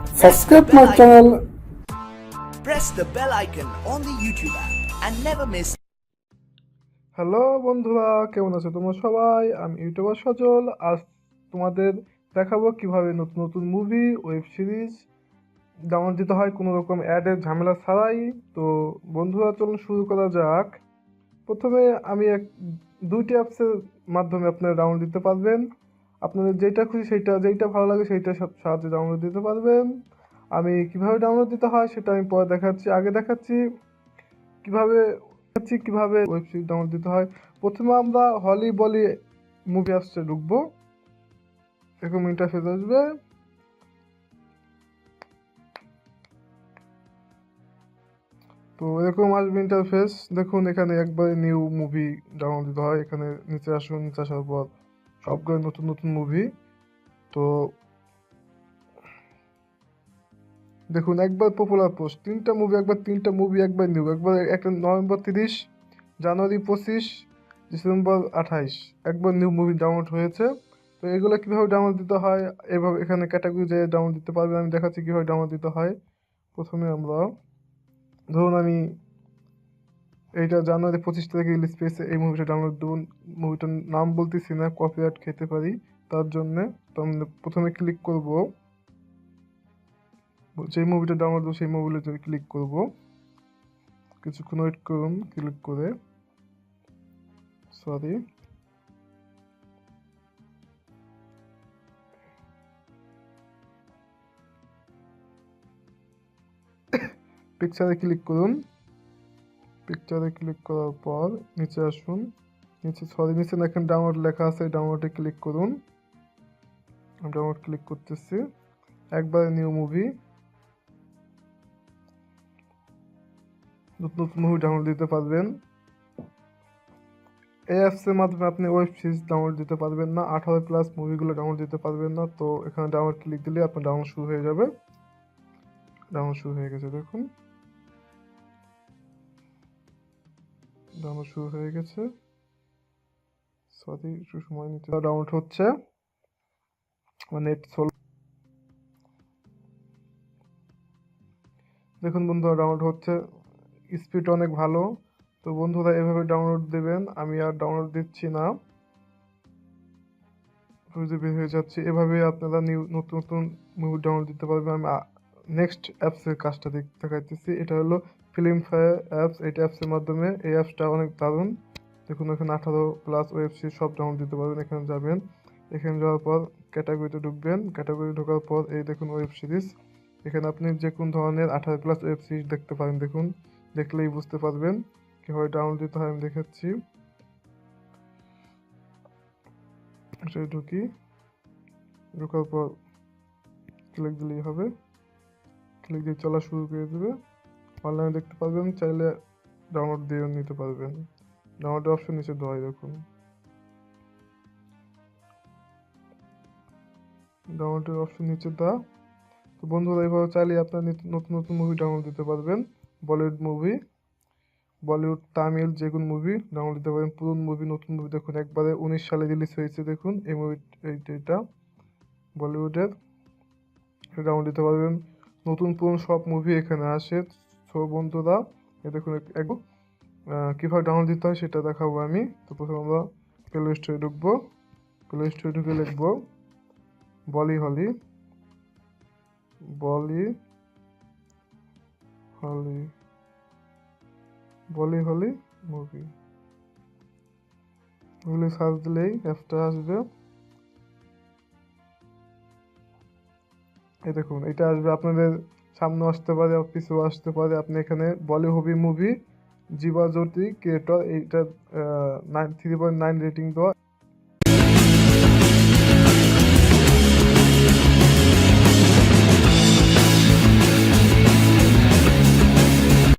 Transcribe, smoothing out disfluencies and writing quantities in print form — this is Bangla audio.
Subscribe my channel. Press the bell icon on the YouTube app and never miss. Hello বন্ধুরা, কেমন আছো তোমরা সবাই? আমি ইউটিউবার সজল। আজ তোমাদের দেখাবো কিভাবে নতুন নতুন মুভি, ওয়েব সিরিজ ডাউনলোড দিতে হয় কোনো রকম অ্যাডের ঝামেলা ছাড়াই। তো বন্ধুরা, চলুন শুরু করা যাক। প্রথমে আমি দুইটি অ্যাপসের মাধ্যমে আপনারা ডাউনলোড দিতে পারবেন। আপনাদের যেটা খুশি যেইটা ভালো লাগে সেইটা সাহায্যে ডাউনলোড দিতে পারবেন। আমি কিভাবে ডাউনলোড দিতে হয় সেটা আমি পরে দেখাচ্ছি। আগে দেখাচ্ছি কিভাবে ওয়েব সিরিজ ডাউনলোড দিতে হয়। প্রথমে আমরা হলি বলি মুভি অ্যাপসে ঢুকবো। এরকম ইন্টারফেস আসবে। তো এরকম আসবে ইন্টারফেস। দেখুন এখানে একবারে নিউ মুভি ডাউনলোড দিতে হয়। এখানে নিচে আসুন, নিচে আসার পর সবগুলো নতুন নতুন মুভি। তো দেখুন একবার পপুলার পোস্ট, তিনটা মুভি একবার নিউ, একবার একটা নভেম্বর 30, জানুয়ারি 25, ডিসেম্বর 28 একবার নিউ মুভি ডাউনলোড হয়েছে। তো এগুলো কীভাবে ডাউনলোড দিতে হয়, এভাবে এখানে ক্যাটাগরি যেয়ে ডাউনলোড দিতে পারবেন। আমি দেখাচ্ছি কীভাবে ডাউনলোড দিতে হয়। প্রথমে আমরা ধরুন আমি এইটা জানুয়ারি 25 তারিখে রিলিজ পেয়েছে, এই মুভিটা ডাউনলোড দেবো। মুভিটার নাম বলতেছি না, কপিরাইট খেতে পারি, তার জন্যে। তো আমরা প্রথমে ক্লিক করব, যে মুভিটা ডাউনলোড দেবো সেই মুভিটাতে ক্লিক করব। কিছুক্ষণ ওয়েট করুন। ক্লিক করে পিকচারে ক্লিক করুন। পিকচারে ক্লিক করার পর নিচে আসুন। নিচে না, এখানে ডাউনলোড লেখা আছে, ডাউনলোডে ক্লিক করুন। আমি ডাউনলোড ক্লিক করতেছি। একবারে নিউ মুভি, নতুন নতুন মুভি ডাউনলোড দিতে পারবেন। এই অ্যাপসের মাধ্যমে আপনি ওয়েব সিরিজ ডাউনলোড দিতে পারবেন না, 18+ মুভিগুলো ডাউনলোড দিতে পারবেন না। তো এখানে ডাউনলোড ক্লিক দিলে আপনার ডাউনলোড শুরু হয়ে যাবে। ডাউনলোড শুরু হয়ে গেছে, দেখুন ডাউনলোড শুরু হয়ে গেছে। একটু সময় নিতে, ডাউনলোড হচ্ছে, নেট চল। দেখুন বন্ধুরা, ডাউনলোড হচ্ছে, স্পিড অনেক ভালো। তো বন্ধুরা, এভাবে ডাউনলোড দেবেন। আমি আর ডাউনলোড দিচ্ছি না, বের হয়ে যাচ্ছে। এভাবে আপনারা নতুন নতুন মুভি ডাউনলোড দিতে পারবেন। আমি নেক্সট অ্যাপসের কাজটা দেখাইতেছি। এটা হলো ফিল্ম ফায়ার অ্যাপস। এটা অ্যাপসের মাধ্যমে, এই অ্যাপসটা অনেক দারুণ। দেখুন এখানে 18+ ওয়েব সিরিজ সব ডাউনলোড দিতে পারবেন। এখানে যাবেন, এখানে যাওয়ার পর ক্যাটাগরিতে ঢুকবেন। ক্যাটাগরি ঢোকার পর এই দেখুন ওয়েব সিরিজ। এখানে আপনি যে কোন ধরনের 18+ ওয়েব সিরিজ দেখতে পারেন। দেখুন, দেখলেই বুঝতে পারবেন কীভাবে ডাউনলোড দিতে হয়। আমি দেখাচ্ছি। ঢোকার পর ক্লিক দিলেই হবে। ক্লিক দিয়ে চলা শুরু করে দেবে। অনলাইনে দেখতে পারবেন, চাইলে ডাউনলোড দিয়ে নিতে পারবেন। ডাউনলোডের অপশন নিচে দেওয়া হয়, দেখুন ডাউনলোডের অপশন নিচে দেওয়া। তো বন্ধুরা, এইভাবে চাইলে আপনার নতুন নতুন মুভি ডাউনলোড দিতে পারবেন। বলিউড মুভি, বলিউড, তামিল যে কোনো মুভি ডাউনলোড দিতে পারেন। পুরনো মুভি, নতুন মুভি। দেখুন একবারে 19 সালে রিলিজ হয়েছে। দেখুন এই মুভি, এইটা বলিউডের, ডাউনলোড দিতে পারবেন। নতুন পুরনো সব মুভি এখানে আসে। সো বন্ধুরা, দেখুন কীভাবে ডাউনলোড দিতে হয় সেটা দেখাবো আমি। তো প্রথমে আমরা প্লে স্টোরে ঢুকবো। প্লে স্টোরে ঢুকে লিখবো বলি হলি বলি হলি বলি হলি মুভি। গুগলে সার্চ দিলেই অ্যাপটা আসবে। এই দেখুন এটা আসবে, আপনাদের সামনে আসতে পারে, পিছু আসতে পারে। আপনি এখানে বলি হবি মুভি, জীবাজ্যোতি ক্রিয়েটর, এইটা 3.9 রেটিং দেওয়া।